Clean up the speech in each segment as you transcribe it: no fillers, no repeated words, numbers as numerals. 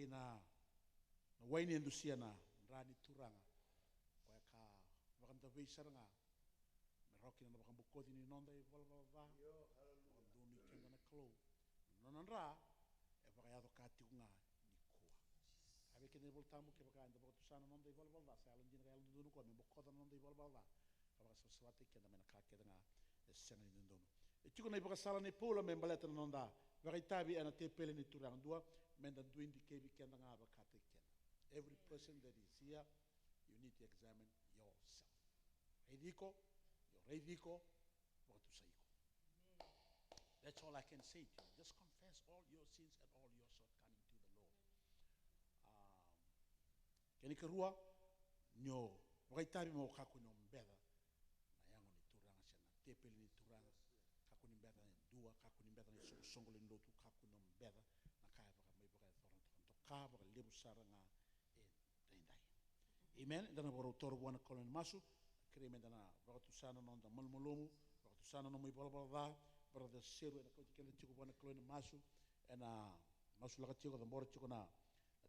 na waini endusia na rani turanga koe ka wakanta veisaranga me roki na wakambukodi ni nonda I valva onduni kenga na klo nonanra e wakayado katiunga ni kua ave kene voltamu ke wakanda wakusana nonda I valva sa alon jina alon dunu ko me bokoda nonda I valva kawaka saswate kenda me na kakeda nga e senga ni ndono e tiko na ibakasala ni pula me mbaleta nonda wakaitabi ana te pele ni turanga dua menda duindi kevi kenda nga wakate kenda. Every person that is here, you need to examine yourself. Reidiko, yo reidiko, wakatusayiko. That's all I can say to you. Just confess all your sins and all your shortcomings to the Lord. Keni karua, nyo, wakaitabi mo kaku no mbeda, na yango ni turanga siya, na tepeli ni turanga, kaku ni mbeda ni dua, kaku ni mbeda ni songole ni lotu, kaku no mbeda, na kaya baka may baka thoran toka, baka lebu saranga, Amen. Dana boro toro buana kolon masu. Kreme dana waktu sana nonda malmolomu. Waktu sana no mai balbalda. Brother seru ena kau kena cukup buana kolon masu. Ena masu lakat cukup dan boro cukup na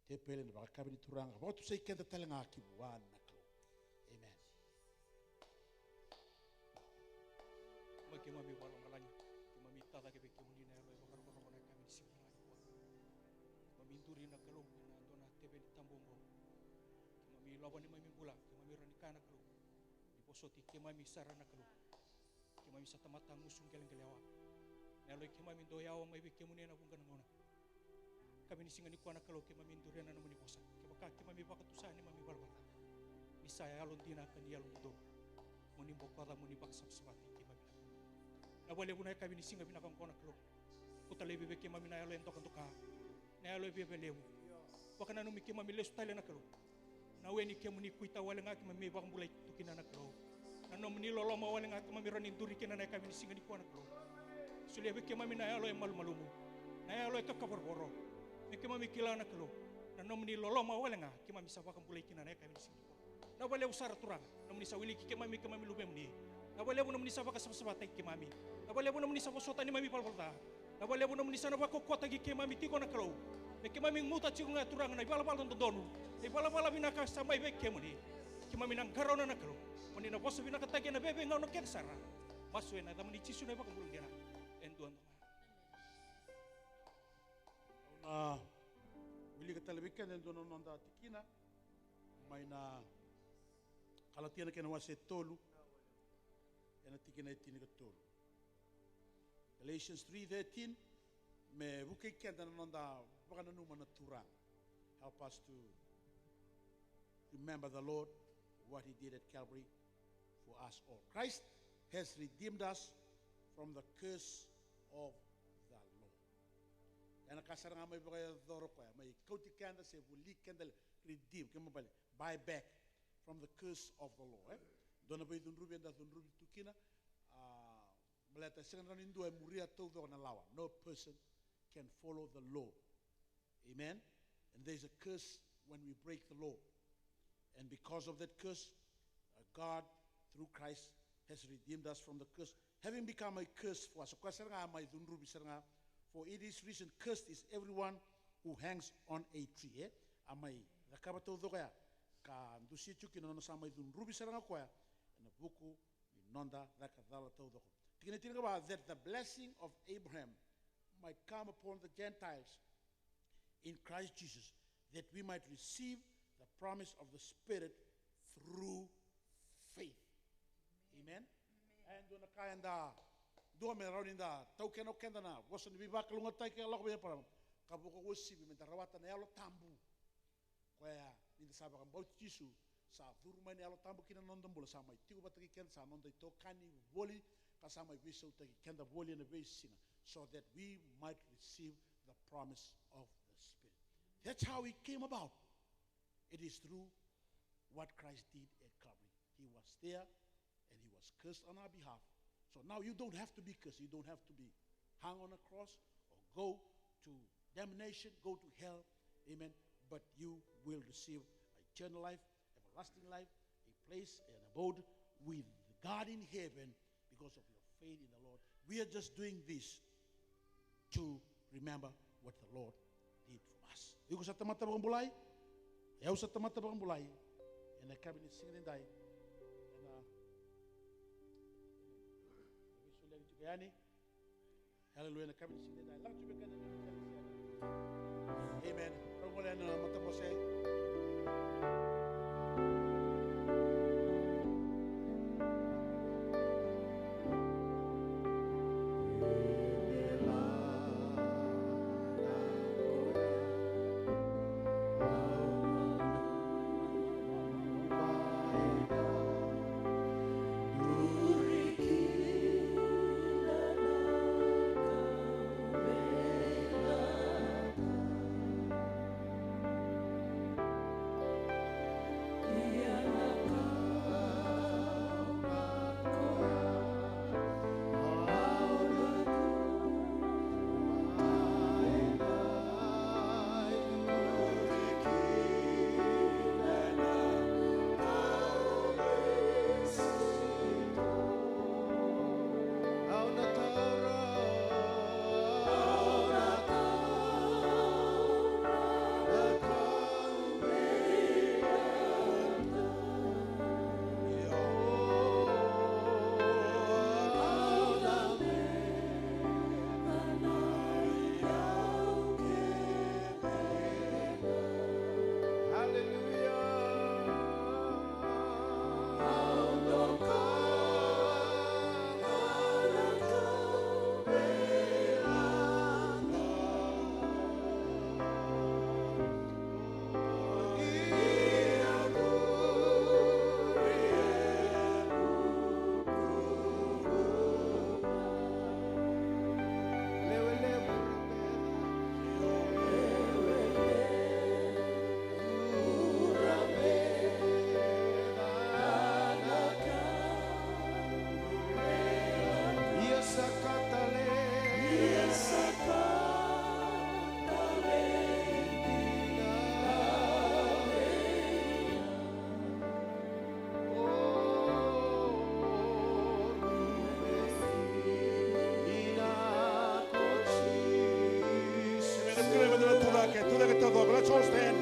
tepele na baka kabini turang. Waktu saya kena telenga kibuan naklo. Amen. Maki mami walang malanya. Mami tada ke beki muni na lo bakar bakar na kami simula kuat. Mami turi na kalong na dona tebe ni tambongo. Mami lawan ni mami bula, mami ranikana kalu. Di posoti ke mami sarana kalu. Ke mami satamata musung geleng-gelewa. Nalo ke mami doyawa mai ke muni na bunga ngona. Kami ni singa ni kuana kalu ke mami durena na muni bosa. Ke baka ke mami baka tusani mami barbata. Ni saya alon dina kan yalon do. Muni bokada muni baksa sabati ke mami. Na wale buna kami ni singa binakang kuana kalu. Kutale bebe ke mami na yalo entok entoka. Na yalo bebe lewu. Wakana no mi ke mami lesu tale na kalu. Na weni ke muni kuita wale ngaki mami bakang bulai tukina na klo. Na no muni loloma wale ngaki mami rani duri kena na kami singa di kuana klo. Sulia ke mami na yalo malu-malumu. Na yalo kakabor-boro. Me ke mami kila na klo. Na no muni loloma wale ngaki mami sa bakang bulai kena na kami singa. Na wale usara turang. Na muni sa wili ke mami lube muni. Na wale bu na muni sa baka sabatai ke mami. Na wale bu na muni sa bosota ni mami palpalta. Na wale bu na muni sa na bako kota ke mami tiko na klo. Me ke mami muta cikunga turang na bala-bala donu. Di bala-bala binaka sampai beke muni. Kima minang karona na kalo. Muni na bosa binaka tagi na bebe ngau no kensara. Masue na damani cisu na baka bulung dina. Enduan. Na wili ka telebikan enduan nonda tikina. May na kalatiana kena wase tolu. Ena tikina itini ka tolu. Galatians 3:13. Me bukai kenda nonda baka nanuma na turang. Help us to remember the Lord, what He did at Calvary for us all. Christ has redeemed us from the curse of the law. Yana kasaranga may bagay doro ko may kauti kanda se vuli kanda redeem kemo bali buy back from the curse of the law. Dona bay dunrubi anda dunrubi tukina maleta sengan ranindu ay muria todo na lawa. No person can follow the law. Amen. And there's a curse when we break the law. And because of that curse, God, through Christ, has redeemed us from the curse, having become a curse for us. For it is written, cursed is everyone who hangs on a tree. Amai, rakabato doya, ka ndusi chuki no samai dunrubi saranga koya, and a buku nonda rakadala todo. Think about that the blessing of Abraham might come upon the Gentiles in Christ Jesus, that we might receive the promise of the Spirit through faith. Amen. And do na kaya da do me rauni da tau keno kenda na woso ni bibaka lunga tai ke lo be para kabuko wosi bi menta rawata na yalo tambu koya ni saba kan bauti Yesu sa durma ni yalo tambu kina nondom bola sama tiku bataki ken sa nonda to kani voli ka sama viso taki kenda voli na vesinga so that we might receive the promise of the Spirit. That's how it came about. It is through what Christ did at Calvary. He was there and He was cursed on our behalf. So now you don't have to be cursed. You don't have to be hung on a cross or go to damnation, go to hell. Amen. But you will receive eternal life, everlasting life, a place, an abode with God in heaven because of your faith in the Lord. We are just doing this to remember what the Lord did for us. Iku sa tamata bakang bulay. Yau sa tamata bakang bulay. And I cabinet singing dai. And Sulian Jugayani. Hallelujah. And I cabinet singing dai. Lang juga kan. Amen. Rongolan na mata mo say. Let's all stand.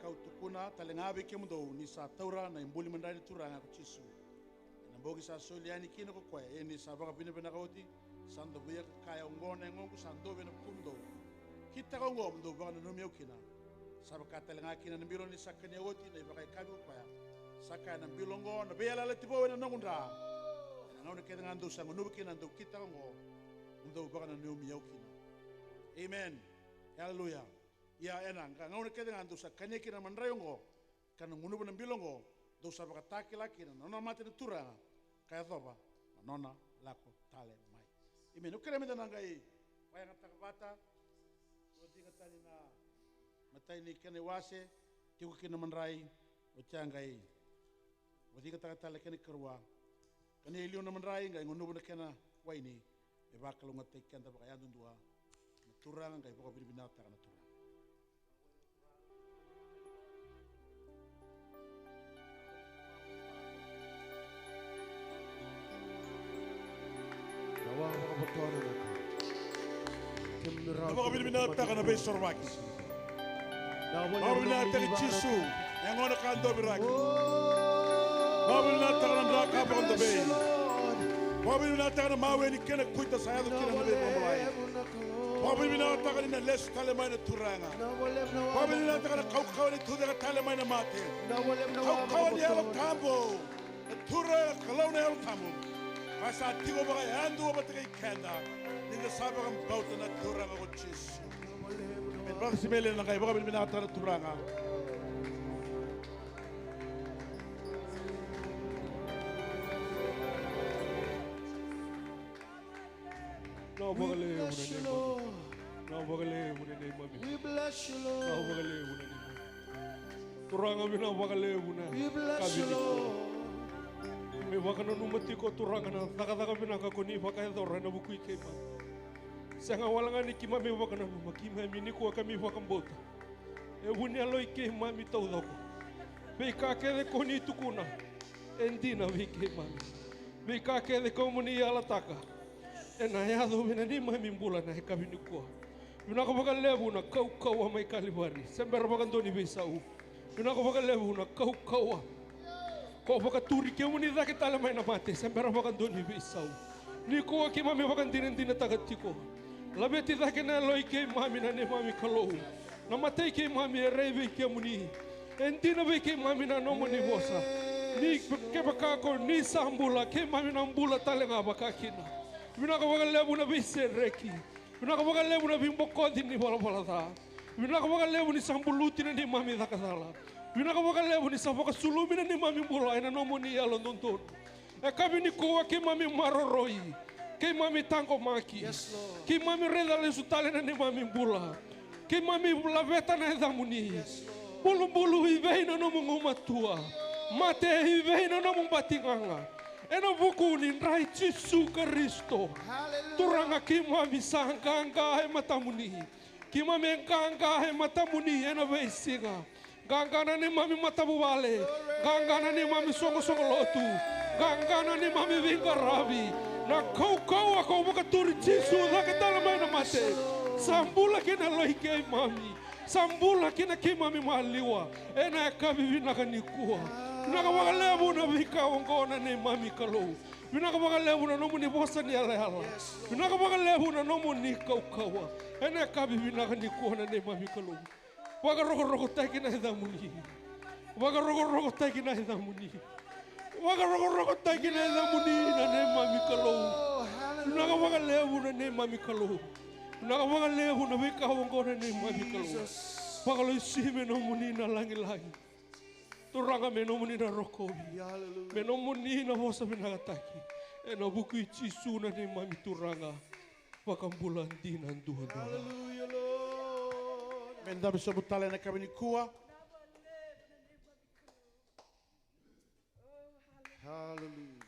Tukuna talengabe ke mundo ni sa taura na imbuli mandari turanga ko chisu na bogi sa soliani kino ko kwa ni sa baka bina bina koti sando buya kaya ngone ngongu sando bina kumdo kita ko ngomdo baka no miyo kina sa baka talenga kina na biro ni sakanya woti na baka kabi kwa saka na bilongo na bela la tibo na ngunda na ngone ke ngando sa ngunu kina ndo kita ko ndo baka no miyo kina. Amen. Hallelujah. Ya enang ka ngaune kede ngandu sa kanya kina manrayongo kana ngunu bana bilongo do sa baka taki laki na nona mate tura kaya thoba nona lako tale mai ime no kere meda nangai waya ngata bata o tinga tani na matai ni kene wase tiku kina manrai o changai o tinga tale kene kerwa kane ilio na manrai ngai ngunu bana kena waini e bakalo ngate kenda baka yandu dua tura ngai baka birbina ta kana tura. Baka binibinata ka na ba yung sorwaki? Baka binibinata ka chisu. Yang ona ka ando biraki. Baka binibinata ka ng raka pa kong tabi. Wabi mina taka mawe ni kena kuita saya tu kena mbe mamai. Wabi mina taka ni na les tale mai na turanga. Wabi mina taka na kau ni tu taka tale mai na mate. Kau ni alo tambo. Tura kalau ni alo tambo. Masa tigo bagai andu apa taka ikenda. Ninga sabe kam bauta na turanga ko chis. Baka si mele na kai baka mina taka na turanga. We bless you, Lord. We bless you, Lord. We bless you, Lord. Me wakana numati ko turanga na taka bina ka koni waka dora na buku ikema. Sanga walanga ni kima me wakana numaki me mini ko kami wakambota. E wuni alo ikema mi tau doko. Be ka ke de koni tukuna. Endina we ikema. Be ka ke de komuni ala taka. E na ya do bina ni mai mimbula na heka bini ko. Bina ko baka lebu na kau mai kalibari. Sembera baka ndoni be sau. Bina ko baka lebu na kau. Ko baka turi ke muni da ke tala mai na mate sembera baka ndoni be sau. Ni ko ke mami baka ndina tagatiko. Labe ti da ke na loi ke mami na ne mami kalou. Na mate ke mami e rebe ke muni. Endina be ke mami na nomo ni bosa. Ni ke baka ko ni sambula ke mami na mbula tale nga baka kina. Bina ko baka lebu na be sereki. Bina ko baka lebu na bimbo kodi ni bala da. Bina ko baka lebu ni sambuluti na ni mami da kasala. Bina ka baka lebu ni sabaka sulumi na ni mami bula ina nomo ni yalo nonton. E kabi ni kowa ke mami maroroi. Ke mami tango maki. Ke mami reda le sutale na ni mami bula. Ke mami laveta na edamuni. Bulu hivei na nomo ngomatua. Mate hivei na nomo batinganga. Ena buku ni rai Jesu Kristo. Turanga ke mami sanganga he matamuni. Ke mami enganga he matamuni ena veisinga. Gangana ni mami matabu wale. Gangana ni mami songo lotu. Gangana ni mami vinga ravi. Na kau ako buka turi Jesu da ke tala mai na mate. Sambula ke na lohi ke mami. Sambula ke na ke mami maliwa. Ena ka vivi na kanikua. Naka waka lebu na vika ongona ni mami kalou. Naka waka lebu na nomu ni bosa ni ala. Naka waka lebu na nomu ni kaukawa. Ena ka vivi na kanikua na ni mami kalou. Waka roko taiki na hidamuni. Waka roko taiki na hidamuni. Waka roko taiki na hidamuni na ne mami kalou. Naka waka lebu na ne mami kalou. Naka waka lebu na vika hongo na ne mami kalou. Waka lo isime no muni na langi. Turanga me no muni na rokobi. Me no muni na hosa minakataki. E na buku ichisu na ne mami turanga. Waka mbulan dinan duha. Hallelujah, Lord. Menda bisabutale na kabini kuwa. Hallelujah.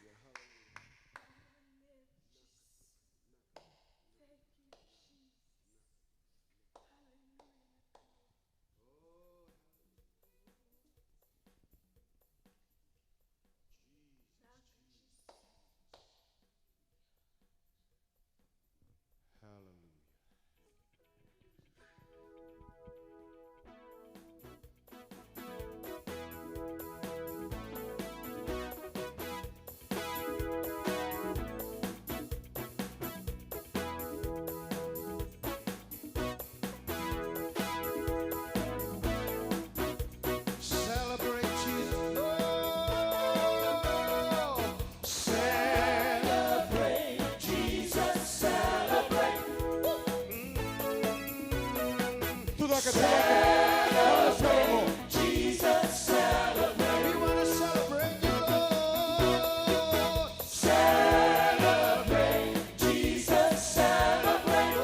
Jesus, celebrate. We want to celebrate you, Lord. Celebrate. Jesus, celebrate.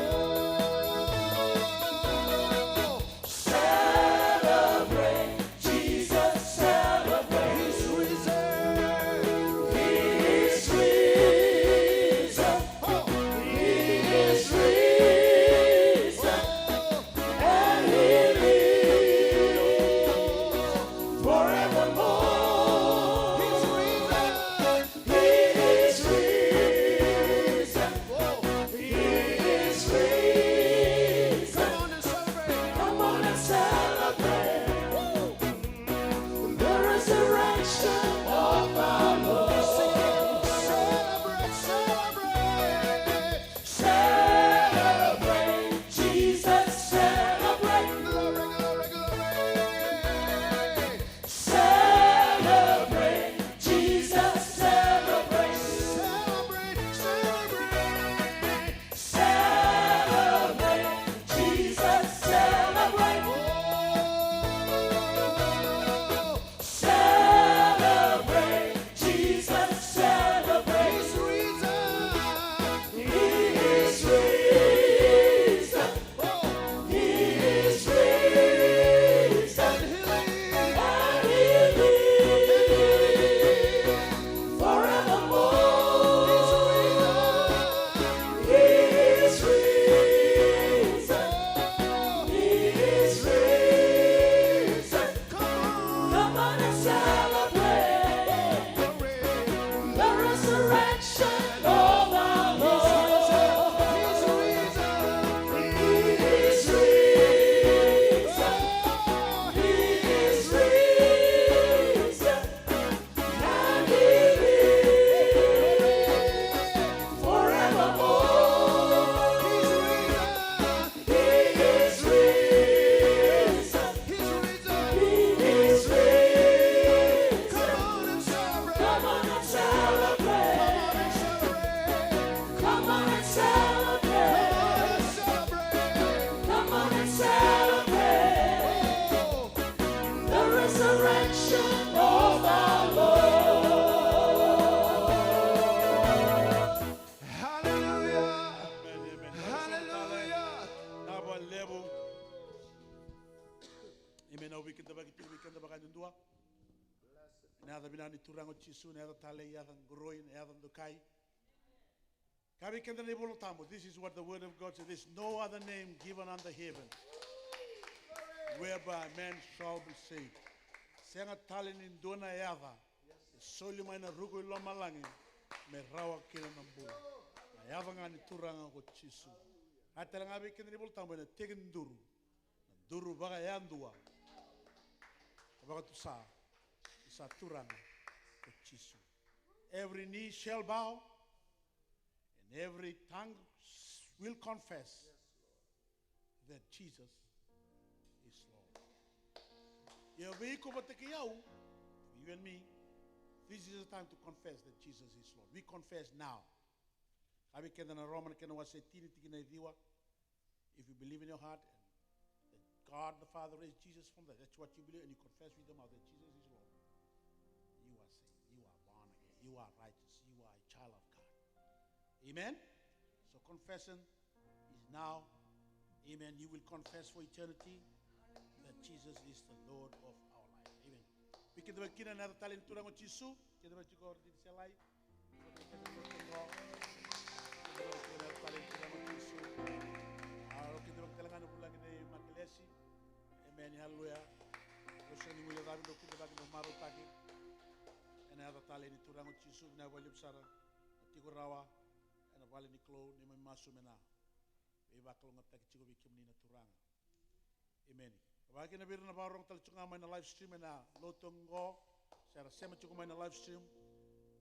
Celebrate. Jesus, celebrate. He's risen. He is risen. He is risen. And he forevermore. He's risen. He is risen. He is risen. Come on and celebrate. Come on and celebrate. The resurrection of our Lord. Celebrate, celebrate. turango chisu nera tale yadan groin yadan dukai. Kabi kenda nebolo tamo. This is what the word of God says. There's no other name given under heaven whereby man shall be saved. Senga tale ni dona yada. Soli mai na rugo ilo malangi me rawa kina nambula. Na yada ngani turango ko chisu. Atala ngabi kenda nebolo tamo na tegen duru. Duru baga yandua. Baga tu sa turango. Every knee shall bow and every tongue will confess that Jesus is Lord. You and me, this is the time to confess that Jesus is Lord. We confess now. If you believe in your heart that God the Father raised Jesus from the dead, that's what you believe, and you confess with your mouth that Jesus is Lord, you are saved. You are born again. You are righteous. You are a child of God. Amen? So confession is now. Amen. You will confess for eternity that Jesus is the Lord of our life. Amen. We can do another talent to Jesus. Can do go to the light. Amen. Hallelujah. And other talent to Rango Chisu, never live Sara, Tigurawa, and a Valley Niclo, Nima Masumena. Evacuum of Takichigo Kimina Turanga. Amen. If I can be in a bar on Talchungama in a live stream and a Lotongo, Sarah Semachuma in a live stream,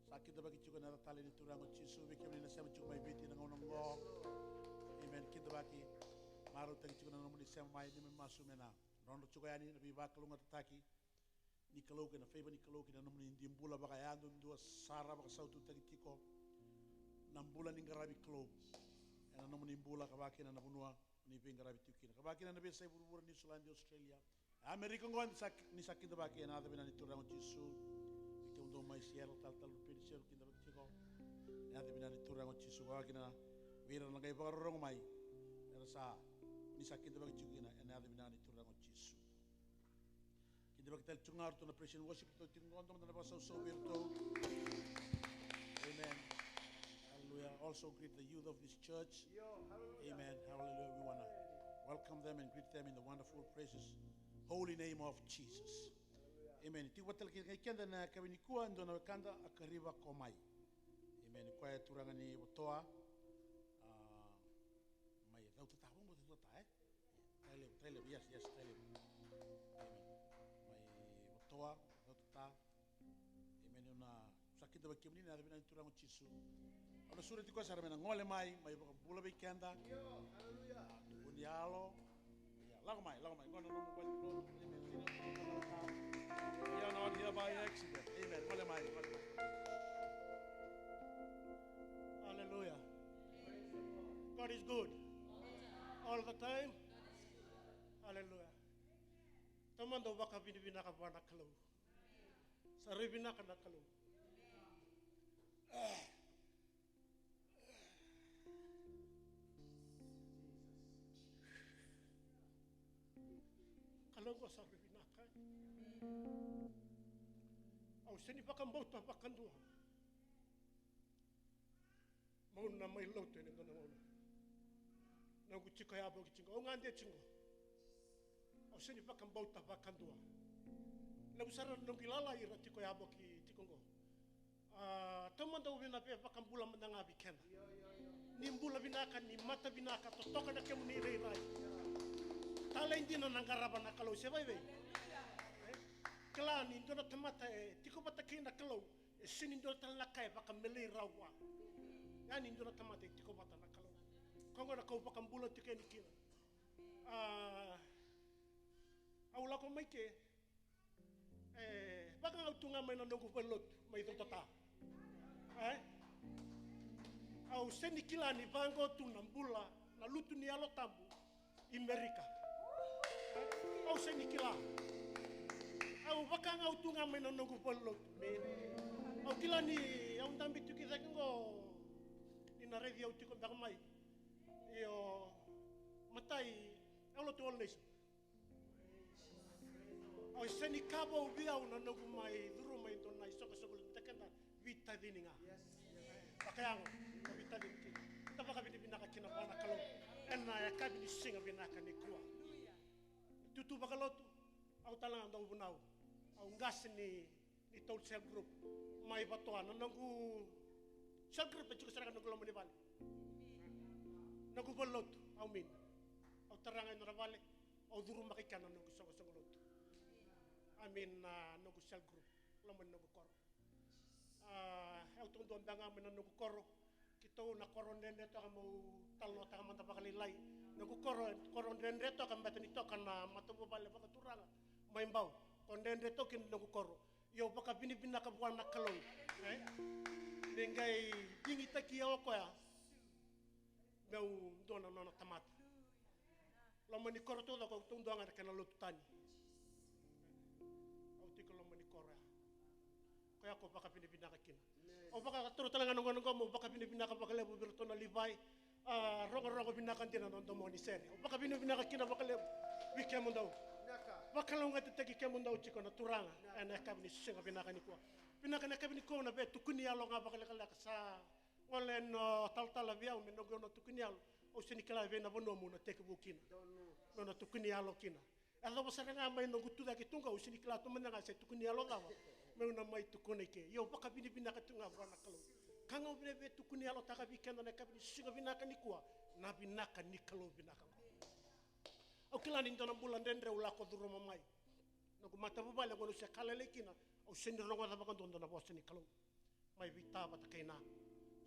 Saki the Bakichu and other talent to Rango Chisu, we came in a Semachuma beating and on go. Amen. Kidabaki, Maro Takichu and Nomini Semai, Nima Masumena, Rondo Chugani, and Vivaculum at Taki. Nicolok and a favor Nicolok and a Dimbula Bagayando do a Sara Basautu Tagitico, Nambula Ningarabi Clo, and a Nominimbula Kavakin and Abunua, Nipingarabi Tukin, Kavakin and a Besa New Zealand, Australia. American one Nisaki the Baki and other than Turan Chisu, Kendo my Seattle Taltal Picture in the Tico, and other than Turan Chisu Wagina, Vera Nagava Romai, and Sa Nisaki the Bakina, and other than Turan Chisu. Kita tungar tu na praise and worship tu tinggon tu na pasal so virtu. Amen. Hallelujah. Also greet the youth of this church. Amen. Hallelujah. We want to welcome them and greet them in the wonderful precious holy name of Jesus. Amen. Ti watal kenda na kabinikua ndo na kanda akariba komai. Amen. Kwa turanga ni botoa. Mai tau tatawong mo tata Tailem. Yes. Tailem. Toa, Dota, Amen. Sakit the Kimini, and I've been to Chisu. On the Surati Cosa, I'm ngole mai, my Bula Kenda, Unialo, Lagmai, going to know we are not here by accident. Amen. Hallelujah. God is good. All the time. Hallelujah. Tamando baka binibina ka bana kalo. Saribina ka na kalo. Kalo ko saribina ka. seni pakambauta pakandua. Mauna mai lote ni ngana mauna. Nangu chika ya boki chingo. O ngande chingo. O seni pakambauta pakandua. Labu sara nungi lala ira chiko ya boki chikongo. Tomanda ubina pe pakambula mandanga bikenda. Ni mbula binaka ni mata binaka totoka na kemu ni rai. Tala indina nangaraba na kalau sebai bei. Kala ni ndona tamata tiko bata kina kalau sini ndona tala kai baka mele rawa. Yani ndona tamata tiko bata na kalau. Kongo na kau baka mbula tike ni kina. Au lako mai ke baka ngautunga mai na nongu pelot mai totata. Au seni kila ni vango tu na mbula na lutu ni alo tambu Amerika. Au seni kila. Au baka ngautunga mai na nongu pelot. Au kila ni au ndambi tukiza kingo ina revi au tiko baka mai. Iyo matai au lo tuol nation. Au seni kabo ubia una nongu mai duru mai dona isoko soko tekenda vita dininga. Pakayango vita dinki. Tapaka bini binaka kina bana kalau ena ya kabini singa binaka ni kuwa. Tutu bakalotu au talang andau bunau. Au ngas ni tol self group mai batoan nongu self group cukup serang nongu lomo ni bali. Nongu bolotu au min. Au tarangan nora bali au duru makikana nongu soko soko lotu. Amin nongu self group lomo nongu koro. Eu tondo andanga mena nongu koro. Kita na koro nende to kamu talo ta manta bakali lai. Nongu koro nende to kam batani to kana matobo bale baka turanga. Maimbau kondende to kin nongu koro. Yo baka bini bina ka buana kalong. Nengai dingi taki o ko ya. Meu dona nona tamat. Lomo ni koro to ko tondo anga kana lotutani. Kaya ko baka pinipinaka kina. O baka turo talaga nung mo baka pinipinaka baka lebo birto na libay. Rongo binaka din ang mo ni seri. O baka pinipinaka kina baka lebo wiki mo daw. Baka lang nga titagi kemo daw chiko na turanga. Ana kabini singa binaka ni ko. Binaka na kabini ko na be tukuni alo nga baka laka sa ngolen tal via o menogo no tukuni alo. O sinikala ve na bono mo na teke bukina. No na tukuni alo kina. Alo basa nga may no gutuda kitunga o sinikala to man nga se tukuni alo daw. Meuna mai tukune ke yo baka bini bina ka tunga bana kalau kanga bine tukune alo taka bikenda na kabini singa bina ka nikua na bina ka nikalo bina ka au kila ni ndona bulan dendre ula ko duro mamai no ko mata bu bale ko se kala lekina au sendi rongo da baka ndona bos ni kalau mai vita bata kaina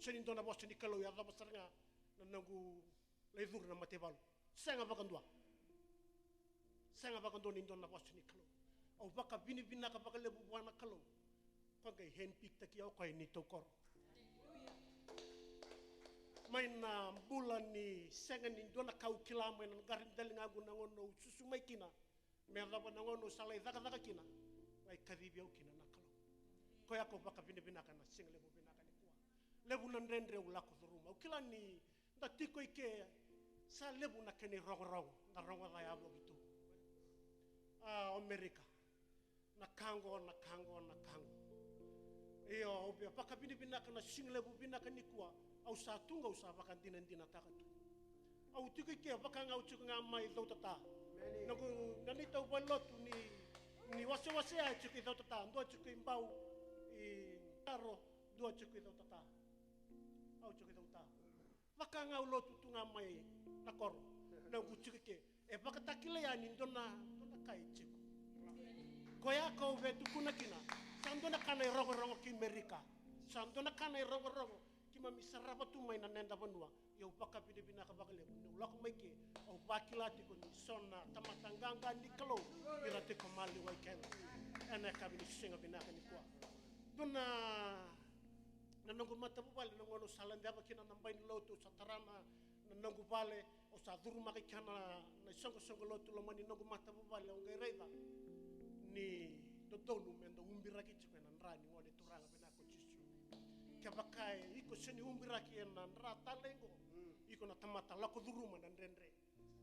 sendi ndona bos ni kalau ya da basarnga na nangu ledur na matebal senga baka ndwa ni ndona bos ni kalau au baka bini bina ka baka lebu buana kalau pagai handpick taki au kai ni tokor mai na bulan ni senga ni dona kau kila mai na garin dalinga guna ngono susu mai kina me raba na ngono salai daka kina mai karibi au kina na kalau ko ya ko baka bini bina ka na sing lebu bina ka ni kuwa lebu nan rendre ula ko ruma au kila ni da tiko ike sa lebu na kene rogo na rongo da ya bo gitu Amerika na kango iyo obia paka bini bina kana singlebu bina kanikua au sa tunga usa baka dina takatu au tiki ke baka ngau chuku ngamai do tata naku nani tau balot ni wase ai chuku do tata ndo chuku imbau I taro do chuku do tata au chuku do tata baka ngau lot tunga mai nakor naku chuku ke baka takile ya ni dona kai chuku Koya kau vetu kuna kina, sandona kana rogo ki Amerika, sandona kana rogo ki mami sarapa tu mai na nenda banua, yo baka bini bina ka baka lebu, ulak mai ke, au bakila ti ko ni sona tamatanganga ni kalau, ira te komali wai ken, ena kabini singa bina ka ni kwa. Dona nanongu mata bubale nangono salanda ba kina nambai ni lotu sa tarana nanongu bale o sa duru makikana na songo lotu lomani nanongu mata bubale o ngai reiba. Ni dodonu mendo umbiraki chikwe na nrani ngone turanga bina ko chisu kabakai iko seni umbiraki na nra talengo iko na tamata lako duruma na ndendre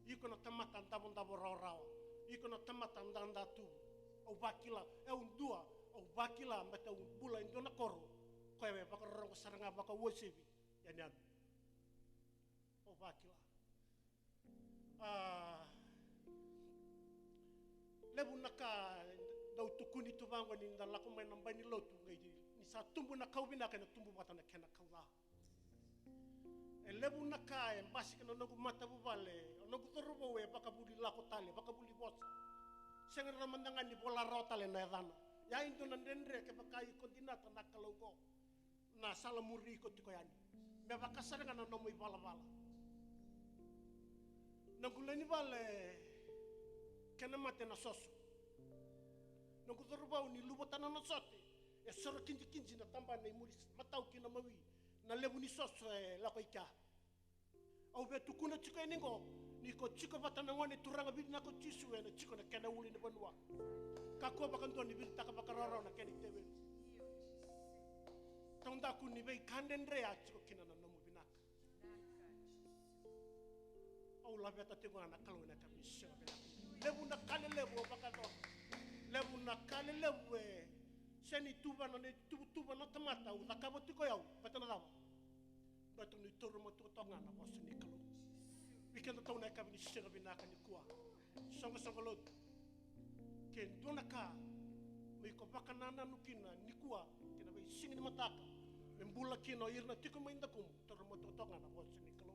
iko na tamata ndabo rao iko na tamata ndanda tu au bakila undua au bakila mata bula indona koro ko e baka rongo saranga baka wosibi yanyan o bakila lebu naka dau tukuni tu bango ni ndala ko mai namba ni lotu ngai ni sa tumbu na kau bina kana tumbu mata na kena kaula e lebu naka e basi kana no mata bu vale no ku torbo we baka budi la ko tale baka budi bosa senga ramandangan ni bola rota le na dana ya into na ndendre ke baka i kontinata na kalongo na sala muri ko tiko yani me baka saranga na no mo bala bala na gulani vale kena mate na soso no ku torbo ni lubotana na sote e soro kinji kinji na tamba na muri matau kina mawi na lebu ni soso e la ko ika au be tukuna chiko ningo ni ko chiko batana ngone turanga bidna ko chisu e na chiko na kena uli ni banwa ka ko bakanto ni bil taka bakarara na keni tebe tonda ku ni be kanden rea chiko kina na nomu binaka au la beta te ngana kalo na kamisho lebu na kale lebu bakato lebu na kale lebu e seni tuba na ne tuba na tamata u takabo tiko yau batana dawa batu ni toro mo to tonga na boss ni kalo weekend to na kabini shega binaka ni kuwa songa songa lot ken donaka me ko bakanana nukina ni kuwa kina be singi ni mataka membula kino irna tiko mainda kum toro mo to tonga na boss ni kalo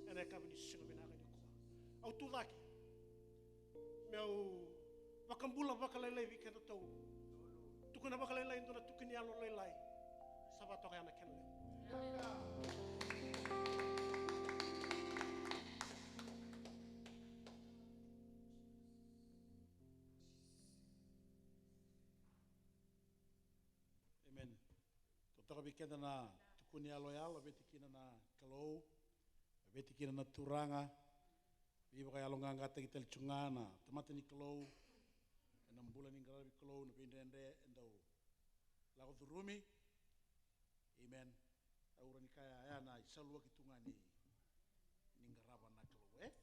ene kabini shega binaka ni kuwa au tu laki meu bakambula bakalele weekend to tukuna bakalele ndona tukini alo lelai sabato kana kenle Amen. Totaka bikenda na tukuni aloyalo beti kina na kalou, beti kina na turanga, biba kaya longa ngata kita licungana, tamata ni kalou, enam bulan ni ngarabi kalou na bindende endau lago turumi. Amen. Aura ni kaya ya na isalu ki tunga ni ngaraba na kalou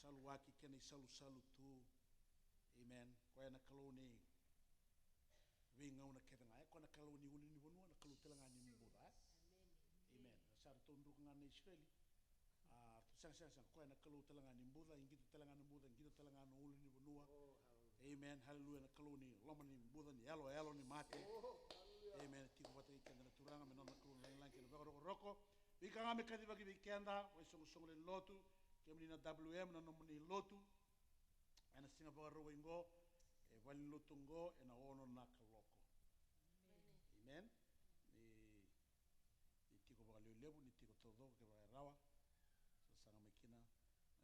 salu aki kena isalu tu. Amen. Kaya na kalou ni winga una kedanga ko na kalou ni uli ni bonua na kalou telanga ni mbura amen sar tondu ngana israeli tu sang ko na kalou telanga ni mbura ingitu telanga ni mbura ingitu telanga no uli ni bonua amen hallelujah na kalou ni loma ni mbura ni yalo ni mate amen ti ko bata ikenda na turanga me no na kalou lain ke no roko bikanga me kadi bagi bikenda we songo le lotu kemni na WM na no ni lotu ana singa ba ro wingo e vali lotungo e na ono na kaloko amen ni tiko ba lebu ni tiko todo ke ba rawa sa sanga mekina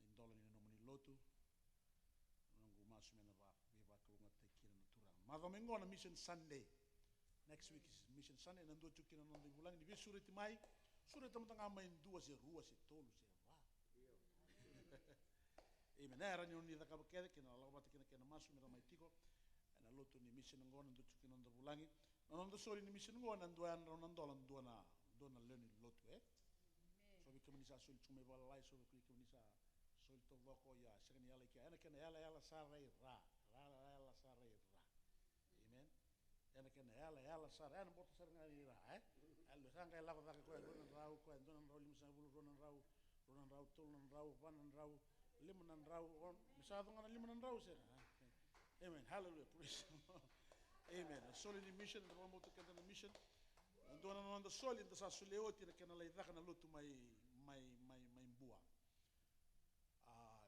indola ni no moni lotu nongu masu mena ba be ba kulunga te kina na turang ma domingo na mission Sunday next week is mission Sunday na ndo tukina no ndi bulang ni be sureti mai sureti mtanga mai ndua se rua se tolu se va amen era ni ni da ka kede kina la ba kina kina masu mena mai tiko na lotu ni mission ngona ndo tukina ndo bulangi no ndo sori ni mission ngona ndo an ndo ndola ndo na leni lotu so bi kemni sa sul chume bala lai so bi kemni sa sul to voko ya sekni yala ki ana kana yala sa rai ra sa rai ra amen ana kana yala sa ana boto sa ngani ra allo sanga la ko ka ko ndo rau ko ndo na rau limsa bulu ndo na rau tul na rau van na rau limna rau on misa ngana limna rau se amen hallelujah praise amen soli ni mission ndo mo to kanda mission ndo na ndo soli ndo sa suleoti na kana la idaka na lotu mai mbua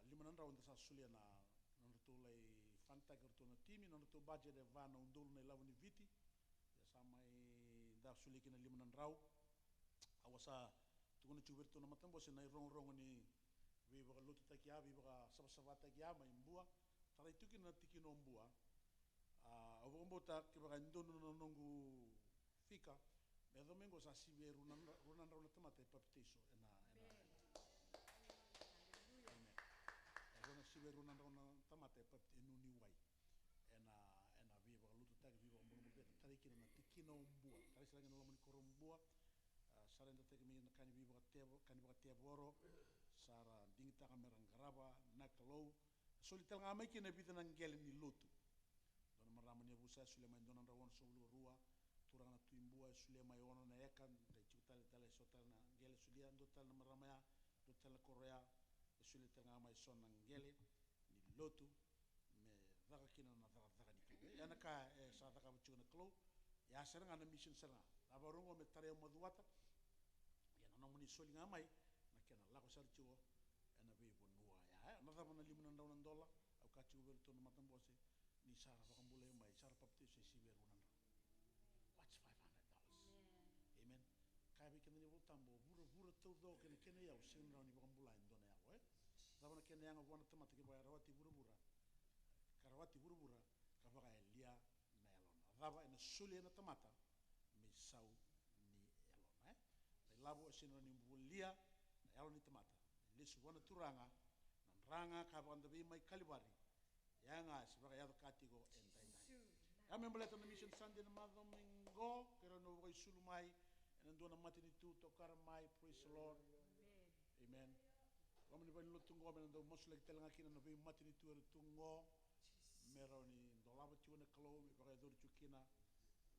limna rau ndo sa sulia na ndo lai fanta kerto na timi ndo budget de vana ndo na lavuni viti ya samai da suli kina limna rau awasa tukuna chuberto na matambo se na rong ni we ba lotu takia we ba saba takia mai mbua tala tuki na tiki no mbua avombo ta ke ba ndo no nongu fika me domingo sa siberu na tamate papiteso na siberu na tamate papite no ni wai ena we ba lotu ta we ba mbo tala kina na tiki no mbua tala sala no mo ko mbua sarenda te mi na kani we ba teboro sara dingita kamerang garaba nakalou solital ngamai kina bitan ngel ni lotu don maramani bu sa sule mai dona rawon so lu rua turanga tuimbua sule mai ona na eka dai chutale tale sotana ngele sulia ndo tala maramaya ndo tala korea sule tanga mai sona ngele ni lotu me daga kina na daga ni ya na ka sa daga chuna klo ya seranga na mission seranga abarongo me tare maduata ya na muni soli nga mai na kena lako sar chuo ena be bonua ya na dama na limuna ndona ndola au ka chuo bel tonu matambose ni sara bakambule mai sara papte se siber unanda what's $500 amen kai be kena ni voltambo bura tau do kena ya usen ra ni bakambula ndona ya dama na kena nga wana tamata ke bayara wati bura karawati bura ka baka elia na yalona dava ena suli na tamata me sau ni yalona labo sino ni bulia na yalo ni tamata lesu wana turanga na ranga ka banda be mai kalibari yanga sibaka yado katigo endai ya membele to mission sunday na madomingo kero no voi sulumai en dona matini tu tokar mai praise the lord amen wamni ban lutungo men do moslek telanga kina no be matini tu tungo meroni dolaba tiwana klo mi baka do chukina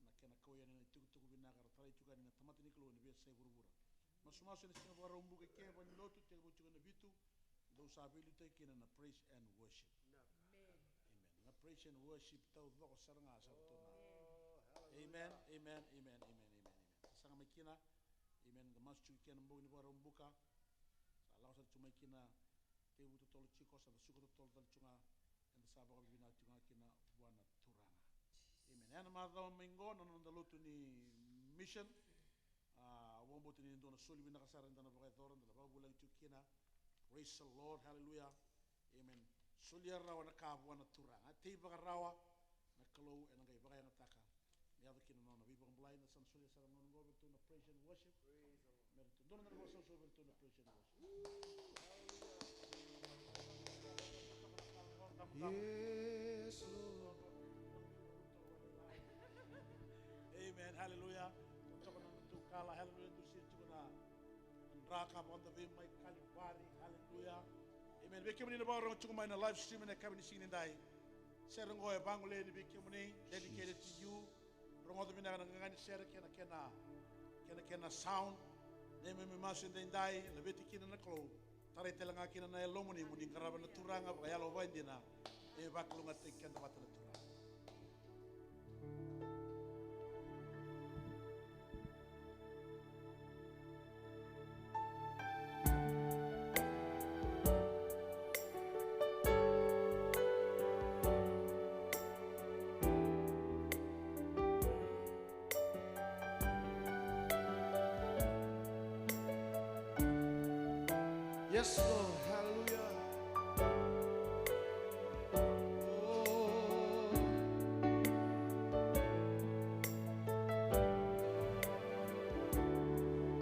na kena koya ni tuku binagar trai chuka ni tamata ni klo ni be sai burbura masumaso ni singa wara umbuke ke ban lotu te go chuka na bitu do sabili te kina na praise and worship amen na praise and worship tau do saranga sa to na amen sanga makina amen the mas chu kena mbo ni wara umbuka sa lawa sa chuma kina te butu tol chiko sa suko tol dal chunga and sabaka bina chunga kina wana turanga amen ana madao mingo no no lutu ni mission wombo tini ndona soli bina kasara ndana baga doran ndana baga bulang chukina praise the lord hallelujah amen solia rawa na kabu wana turanga te baga rawa na kalo ena ngai baga yana taka ya kina no na biba mblai na san solia sara no ngobe to na praise and worship merito ndona na boso so to na praise and worship Yes, Lord. Amen. Hallelujah. Kala hallelujah to see chuna raka bonda be mai kalibari hallelujah amen be kemni na baro chuma na live stream na kabini singin dai serengo e bangule ni be kemni dedicated to you rongo de bina ngani share kena sound ne me maso dai le beti kina na klo tare telanga kina na lomoni muni karaba na turanga ba yalo bandina e baklunga tekenda batana turanga Yes, Lord. Hallelujah. Oh.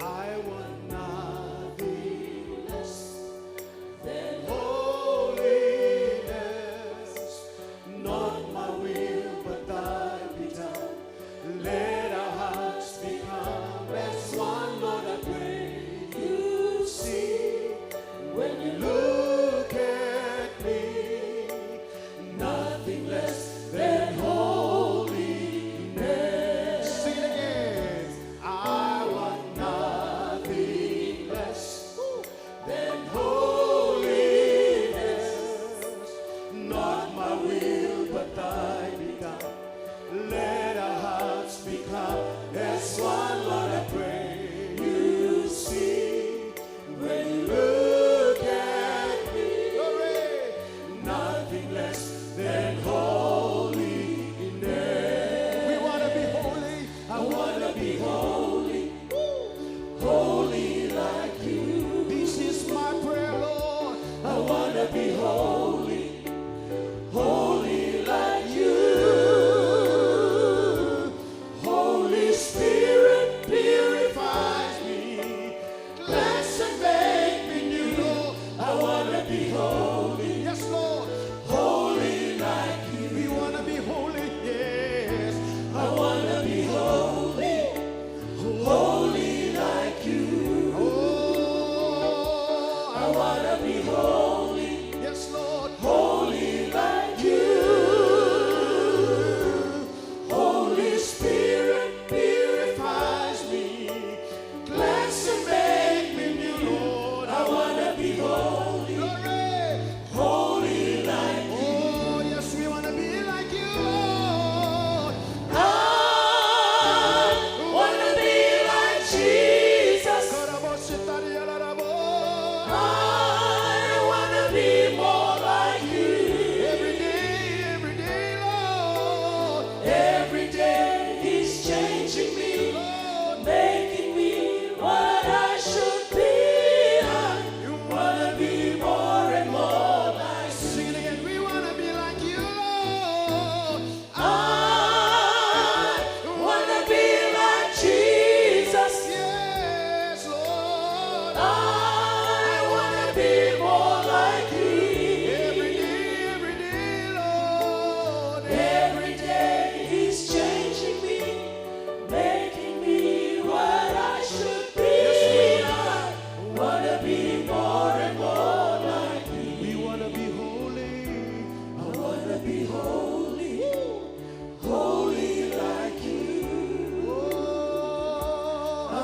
I want nothing less than holiness. Not my will, but thy be done. Let our hearts become as one, Lord, I pray you see. When you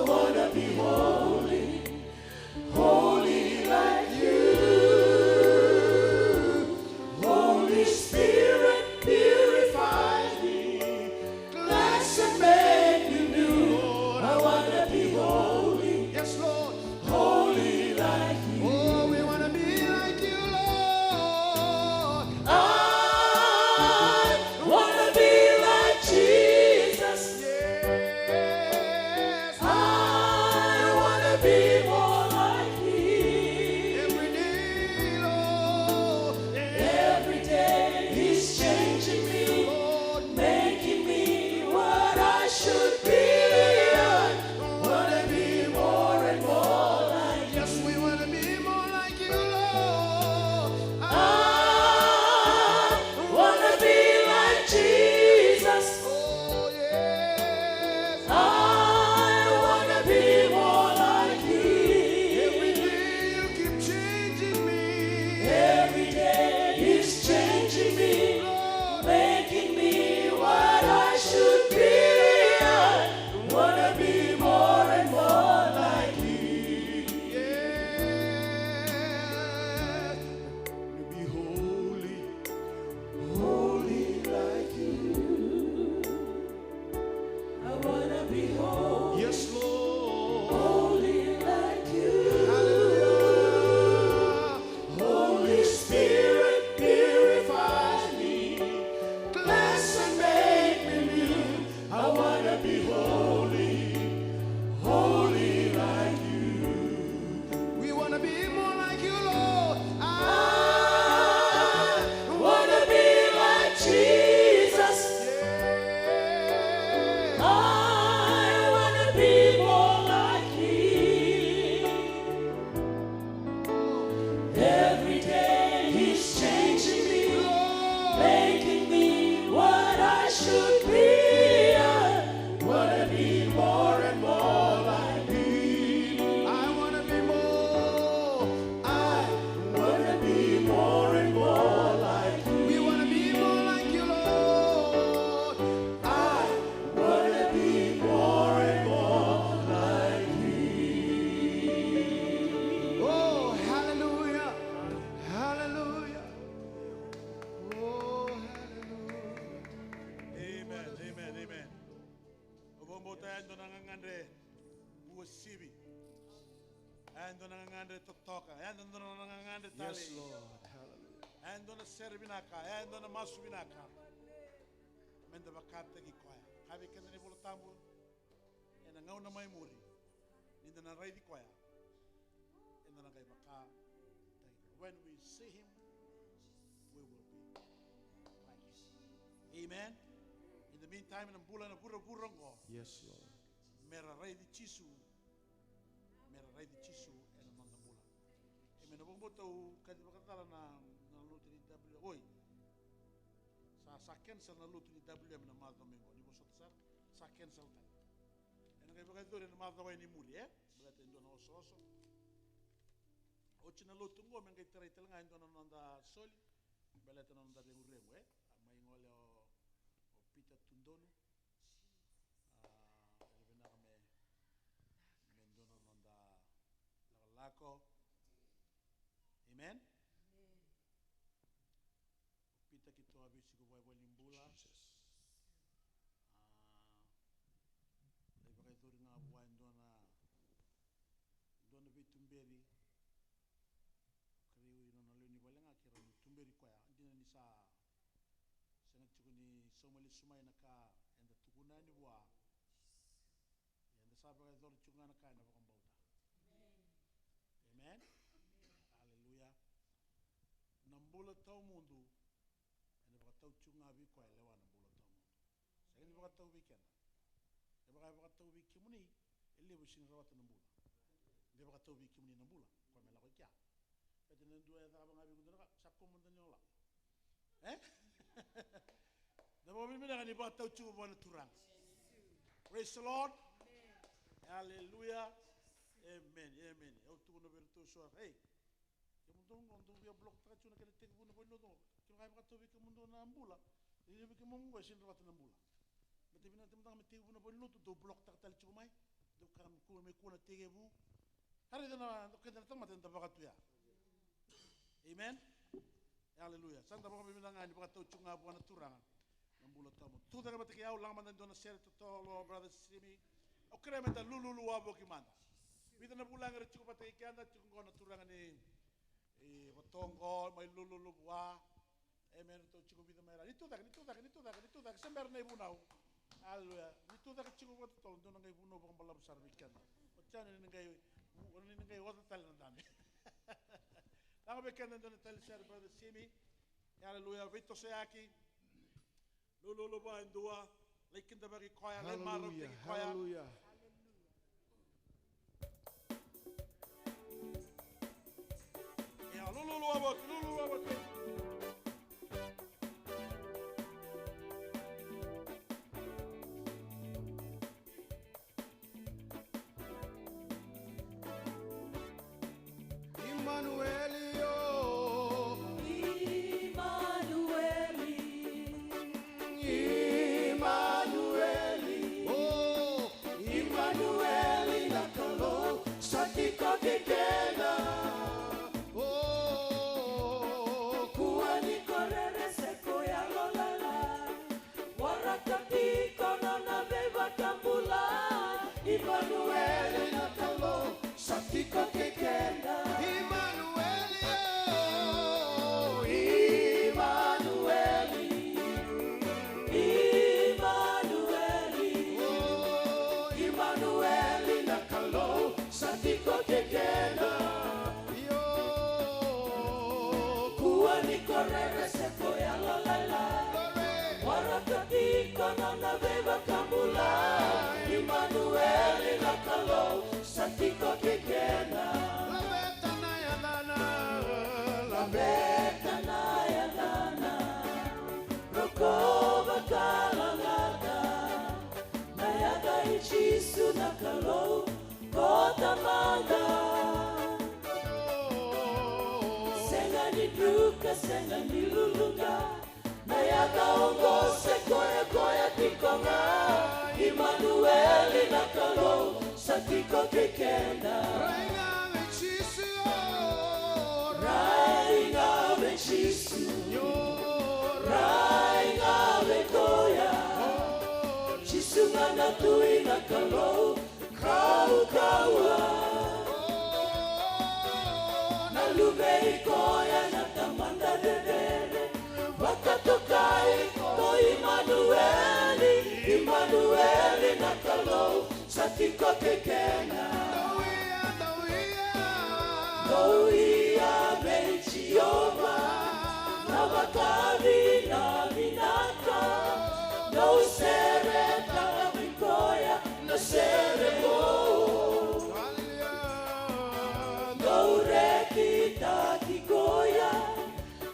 wanna be holy, holy like you. Holy Spirit, purify me, cleanse and make me new. I wanna be holy, Yes, Lord. holy like you. Oh, we want to be like you, Lord. I wanna be like Jesus. Yes. I wanna be more like Him. Every day, Lord. Every day He's changing me, Lord. making me what I should be. I wanna be more and more like Yes, we want to be more like you, Lord. I wanna be like Jesus. Oh, yes. I wanna be more like Every Him. day you keep changing me. Every day He's changing me, Lord. making me what I should be. I wanna be more and more like Him. Yes. To be holy, holy like You. I wanna be holy, Yes, Lord. holy like You. Hallelujah. Holy Spirit, purify me, cleanse and make me new. I wanna be holy, holy like You. We want to be more like you, Lord. I wanna be like Jesus. Yes. I wanna be more like Him. Every day He's changing me, making me what I should be. I wanna be more and more like Him. I want to be more. I wanna be more and more like Him. We want to be more like you, Lord. I wanna be more and more like Him. Oh, hallelujah. Hallelujah. Oh, hallelujah. Amen, amen, amen. Ubombo tayando nangangande usibi. Ando nangangande totoka. Ando nangangande tali. Yes, Lord. Hallelujah. Ando na serbinaka. Ando na masubinaka. Mende bakate ki kwaya. Kabi kende ni bolo tambo. Ena ngau na mai muri. Ninda na rai di kwaya. Ena na kai baka. When we see him, we will be like him. Amen. In the meantime, na bula na gura ngo. Yes, Lord. Mera rai di chisu. Mera rai di chisu ena nanda bula. Amen. Abong tau kadi bakatala na lutu ni W. Oi. Sa cancel na lutu ni WM na madho mengo. Ni bosot sar. Sa cancel tan. Ena kay bakay na madho way ni muli Bala tendo na ososo. Ochi na lutu ngo men kay taray talanga endo na nanda soli. Bala tendo nanda rengu May ngole o Peter Tundonu. Elvena kami mendono nanda lakalako. Amen. Pita kito abis ko boy limbula. Ay bakay turi nga buwan dona bitumberi. Kriyo ino na luni bala nga kira tumberi ko ya. Hindi na ni sa sangat chuko ni somali sumay na ka enda tukuna ni wa. Enda sa bakay turi chuko na ka na bakang bauta. Amen. Hallelujah. Nambula tau mundo. Enda baka tau chuko nga bi ko ya lewa nambula tau mundo. Sa hindi baka tau weekend. Enda baka tau weekend muni. Ele busin rawat nambula. Enda baka tau weekend muni nambula. Ko mela ko kya. Pwede na dua ya taka mga bigo na sa kumundan nyo lang. Nabamin mo na kanibang tao chuko mo na turang. Praise the Lord. Hallelujah. Amen. Amen. Yung tuko na berito so hey. Yung mundo yung blok taka chuko na kanitig mo na po ino to. Kung kaya makatubig ka mundo na ambula. Hindi ka mong gwa sinrawat na ambula. Matibi natin mo taka matigo na po ino to. Do blok taka tali chuko may. Dukan ku me ku na tegebu. Hari dana kedana tama tenta bakatuya. Amen. Hallelujah. Santa baka biminanga ni baka chunga buana turanga. Nambulo tamu. Tu daga batiki au lang mandan dona share to lo brother Simi. O kremeta lulu wabo kimanda. Bida na bulanga re chuko batiki kianda chuko ngona turanga ni botongo mai lulu bua. Amen. To chuko bida mera. Itu daga sember na ibunau. Hallelujah. Itu daga chuko bata to dona ngai buno baka balab sar weekend. O chane ni ngai wata talana dani. Lang weekend dona tal share brother Simi. Hallelujah. Vito seaki. Lulu ba indua. Lekin da bagi koya le maro tiki koya. Hallelujah. Ya lulu abot. Senga ni lulunga na yakaongo sekoya koya tikonga Emmanuel na kalo satiko kekenda Rainga vechisu Rainga vekoya Chisunga na tui na kalo Kaukawa Na lube koya na tamanda dedere Wakatokai to Emmanuel na kalo satiko kekena Doia bechioma na wakari na minaka No sere takavikoya no sere mo No reki takikoya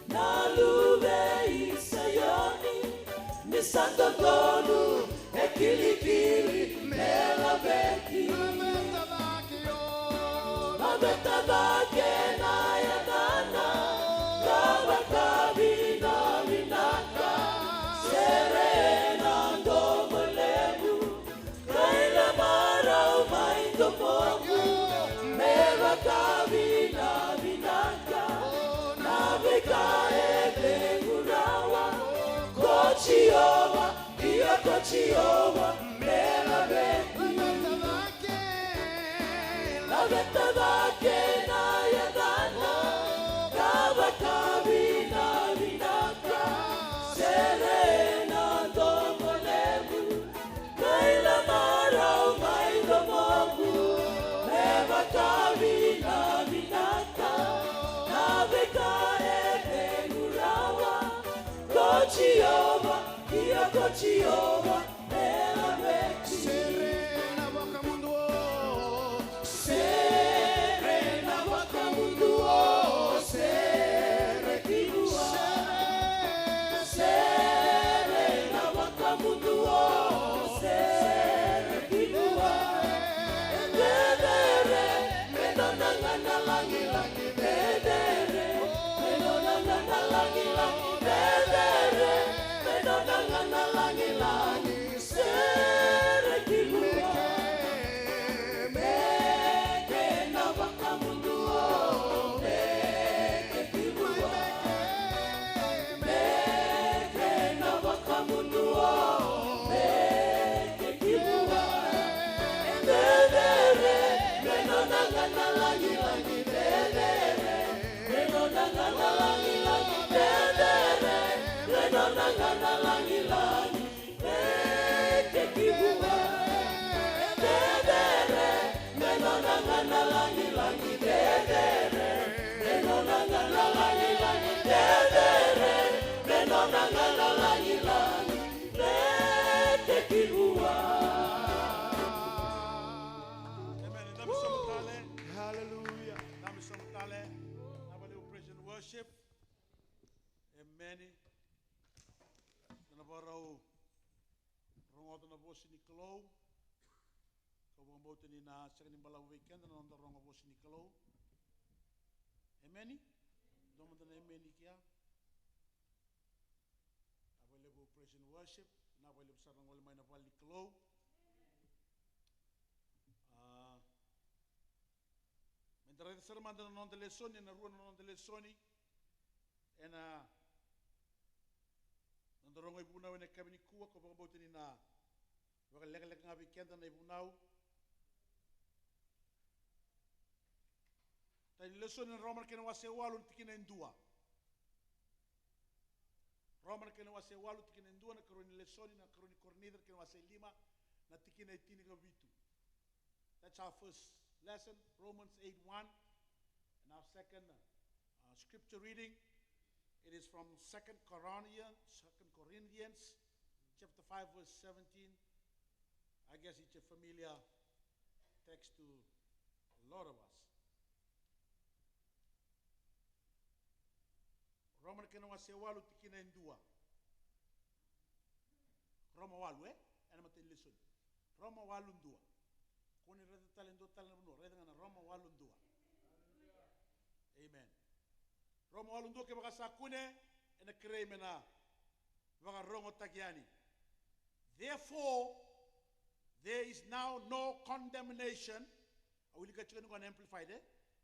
na lube isayoni Ni santo tonu e kilikili mela beki Mabeta bake na yanana Kaba kabina minaka Serena ndomo lebu Kaila marau maindo mogu Meba kabina minaka Nabeka ebe gurawa Kochioma, iya kochioma Mela beki Nabeta bake na yanana Kaba kabina minaka Serena ndomo lebu Kaila marau maindo mogu Meba kabina minaka Nabeka ebe gurawa Kochioma, iya kochioma Mela beki Serena vosi ni kalau. Ka wambote ni na second bala weekend na onda ronga vosi ni kalau. Ameni? Domo na ameni kia. Available praise and worship. Na available sarang wala may na vali kalau. Mentre sermon na non delle soni na ruan non delle soni. Ena nandorong ay bunaw na kami ni kuwa ko pagkabuti ni na waka lek nga weekend na ibunaw tayo lesson ng Roman kinawa sa walon tikin na indua Roman kinawa sa walon tikin na indua na karoon ni lesson na karoon ni Corneder kinawa sa lima na tikin na itinig na bitu. That's our first lesson, Romans 8:1, and our second scripture reading. It is from 2 Corinthians chapter 5 verse 17. I guess it's a familiar text to a lot of us. Roman kinawa sa walu tikina indua. Roma walu ana matin listen. Roma walu ndua. Kuni reda talendo talendo reda ngana Roma walu ndua. Amen. Roma walu ndua ke baka sakune ena krei mena baka rongo tagiani. Therefore there is now no condemnation. I will get you going amplified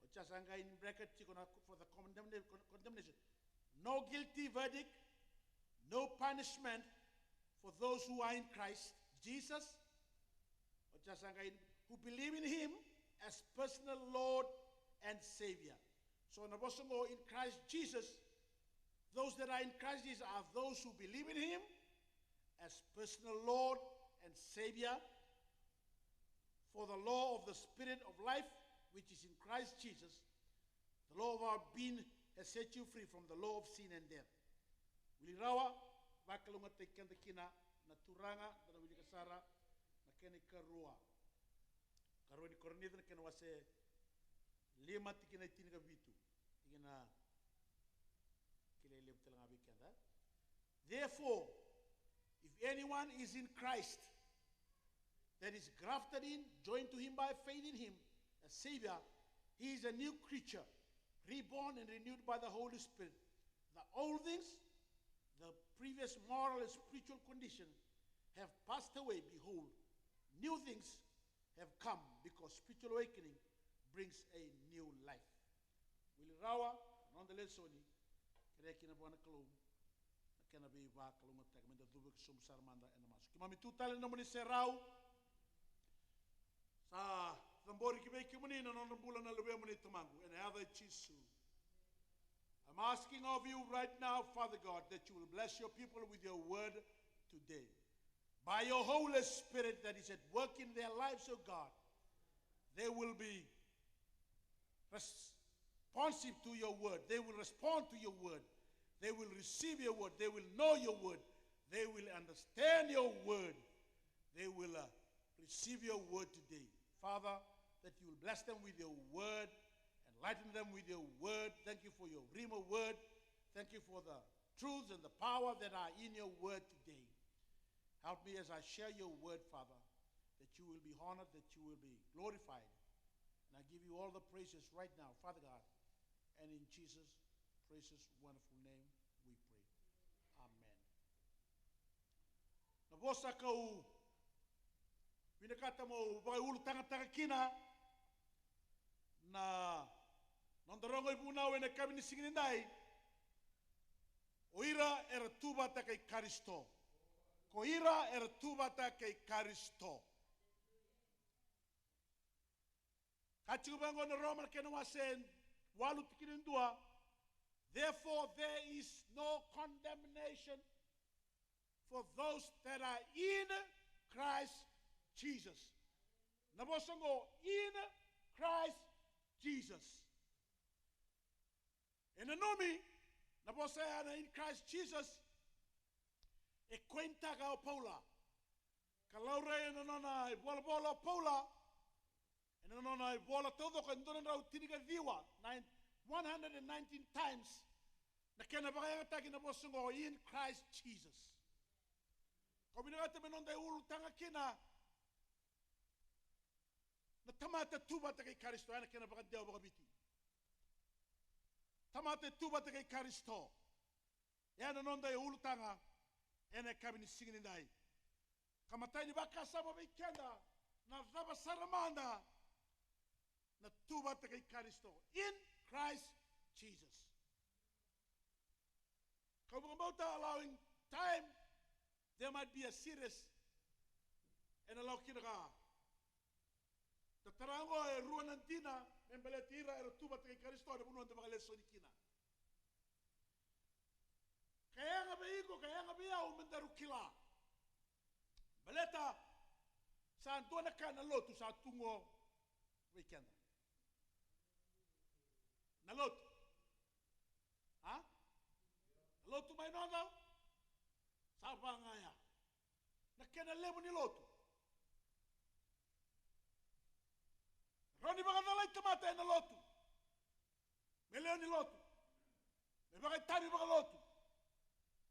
Ochasanga in bracket for the condemnation. No guilty verdict, no punishment for those who are in Christ Jesus. Ochasanga who believe in him as personal Lord and Savior. So Nabosongo in Christ Jesus, those that are in Christ Jesus are those who believe in him as personal Lord and Savior. For the law of the Spirit of life, which is in Christ Jesus, the law of our being has set you free from the law of sin and death. Wilirawa, bakalunga tekenda kina na turanga na wili kasara na kene karua. Karua ni Corneder na kene wase lima tikina itiniga vitu. Tikina kilele mtelanga bikenda. Therefore, if anyone is in Christ, that is grafted in, joined to him by faith in him, as Savior, he is a new creature, reborn and renewed by the Holy Spirit. The old things, the previous moral and spiritual condition, have passed away. Behold, new things have come because spiritual awakening brings a new life. Wilirawa, nonetheless, only, Kerekina Bonacalum, Kanabi Vakalum, Tagmenta Dubik Sum Sarmanda and Mask. Mami Tutal and Nomini Serau. Sa tambori ki beki muni na non bulan na lube muni tamangu and other chisu. I'm asking of you right now, Father God, that you will bless your people with your word today. By your Holy Spirit that is at work in their lives, oh God, they will be responsive to your word. They will respond to your word. They will receive your word. They will know your word. They will understand your word. They will receive your word today. Father, that you will bless them with your word, enlighten them with your word. Thank you for your Rhema word. Thank you for the truths and the power that are in your word today. Help me as I share your word, Father, that you will be honored, that you will be glorified. And I give you all the praises right now, Father God. And in Jesus' precious, wonderful name, we pray. Amen. Nabosa kau pinakata mo ulu tanga kina na nondorongo ibunaw na kami ni singinday oira era tuba ta kay Kristo koira era tuba ta kay Kristo kachubango na Roman kenwa sen walu tikinindua. Therefore there is no condemnation for those that are in Christ Jesus. Nabosongo in Christ Jesus. En nomi nabosaya in Christ Jesus e cuenta ga Paula. Kalaure en nona bola bola Paula. En nona bola todo con don rau tiniga diwa 119 times. Na kena bagay tagi nabosongo in Christ Jesus. Kau binangata menonda ulu tanga kina. Na tamata tuba te kay Karisto ana kina baka deo baka biti. Tamata tuba te kay Karisto. Yana nonda ulu tanga ene kabini singini dai. Kamatay ni baka sama bikenda na zaba saramanda na tuba te kay Karisto in Christ Jesus. Kau about allowing time, there might be a serious and allow kinaga. Tatarango e ruanantina, membele tira e tuba te Karisto na bunuan te mga leso ni kina. Kaya nga beiko, kaya nga biyaw mendaru kila. Baleta sa antona ka na lotu sa tungo weekend. Na lotu. Ha? Lotu may nonda? Sapa nga ya. Nakena lebo ni lotu. Roni baka nalay tamata na lotu. Meleo ni lotu. May baka tari baka lotu.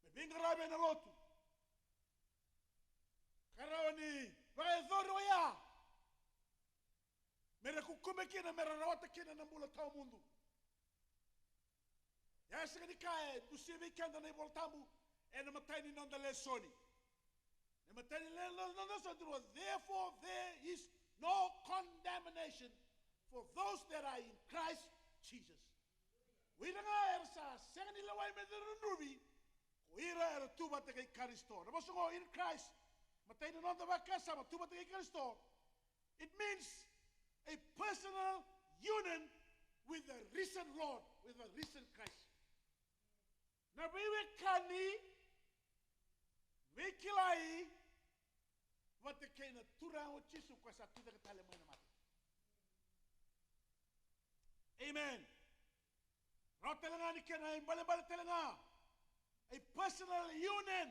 May bingarabe na lotu. Karawani baka zoro ya. Mera kukume kina, mera rawata kina na mula tao mundu. Ya sekali kae dusibi kanda na voltamu ena matani nonda lesoni. Na matani nonda sodro. Therefore there is no condemnation for those that are in Christ Jesus. Wira nga ersa sekali lawai medrunubi. Wira era tuba te kay Karisto. Na bosungo in Christ. Matani nonda bakasa tuba te kay Karisto. It means a personal union with the risen Lord, with the risen Christ. Na biwe kani, wekilai, wate kena turang o chisu kwa sa tuda katale mo na mati. Amen. Rao talanga ni kena, imbale-bale talanga. A personal union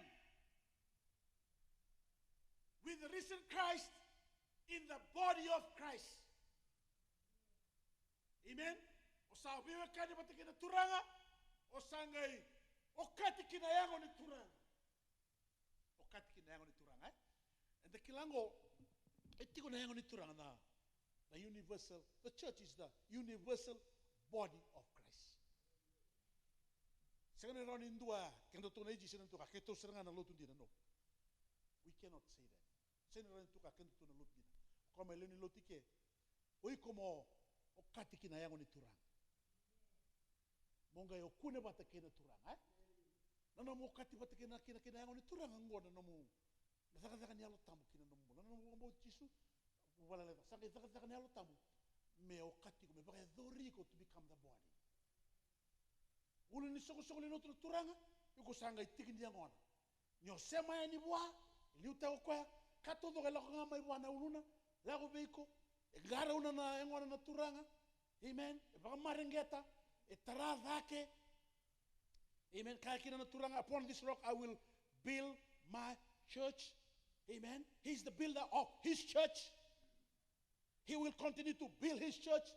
with the risen Christ in the body of Christ. Amen. O sa biwe kani wate kena turanga, o sangai, o kati kinayango ni turang. O kati kinayango ni turang, eh? And the kilango, etiko na yango ni turang na universal, the church is the universal body of Christ. Segana ron indua, kendo to neji senen tuka, keto serenga na lotu dina, no. We cannot say that. Senen ron tuka, kendo to na lotu dina. Kome leni lotike, oi komo, o kati kinayango ni turang. Monga yo kune bata kena turang, eh? Nana mo kati bata kena yango ni turang anggo nana mo. Nasaka ni alo tamu kina nomo. Nana mo mo chisu wala leva. Saka ni alo tamu. Me o kati ko me baka doriko to become the body. Ulu ni soko ni notu turanga, yuko sanga itiki ni angona. Nyo sema ya ni bwa, liuta ko kwa kato do gela ko ngama ibwana uluna, la ko beiko, e gara una na engona na turanga. Amen. E baka marengeta. Etaradake. Amen. Kaya na turanga, upon this rock I will build my church. Amen. He's the builder of his church. He will continue to build his church.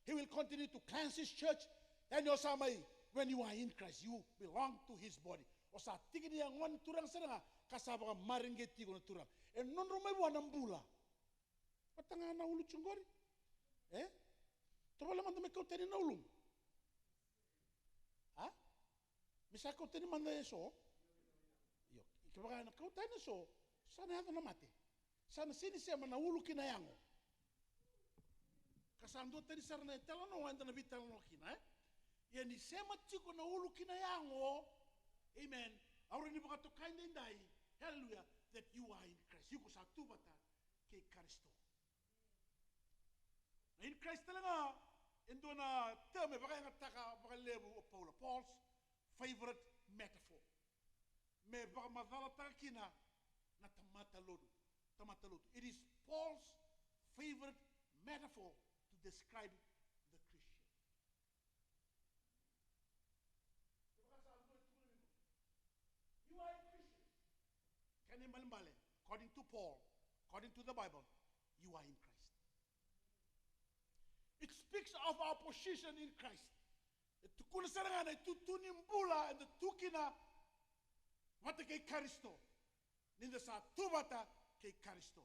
He will continue to cleanse his church. And yosamai, when you are in Christ, you belong to his body. Osa tigini yang wan turang seranga kasaba marengeti ko na turang. And non romay wanambula. Patanga na ulu chungori. Eh? Tawala man me kauteni na ulum. Ha? Misa kauteni man na eso. Yo, ikabaka na kauteni so. Sana hata na mate. Sana sini sema na ulu kinayango. Kasando tani sarana tala no wanda na vitala no kina, eh? Yani sema chiko na ulu kinayango. Amen. Aura ni baka to kinda indai. Hallelujah. That you are in Christ. Yuko sa tubata kay Kristo. Na in Christ talaga, endo na terme baka nga taka baka lebu o Paul's favorite metaphor. Me baka madala taka kina na tamatalodo. Tamatalodo. It is Paul's favorite metaphor to describe the Christian. You are a Christian. According to Paul, according to the Bible, you are in Christ. It speaks of our position in Christ. Tukuna sarangana tutunimbula and the tukina what the Kristo. ninda sa tuvata kei Karisto.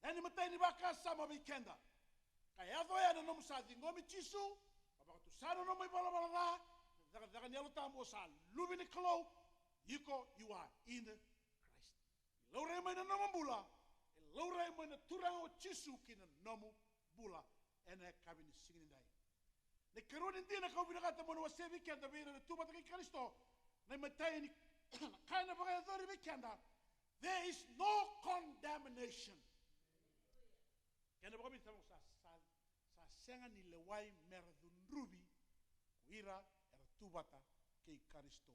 Eni matai ni baka sama weekenda. Kai ado ya na nomu sa dingomi chisu, babaka tu sana nomu i bala bala da, daga ni alota mo sa lubi ni kalau, yiko you are in Christ. Laure mai na nomu bula, laure mai na turang o chisu ki na nomu bula, ene kabini singin dai. Ne karuni ndi na kau binakata mo na wase weekenda vira na tuvata kei Karisto, na matai ni kaina baka dori weekenda, there is no condemnation. Kena baka bitamo sa senga ni lewai meradun rubi kuira era tubata kei Karisto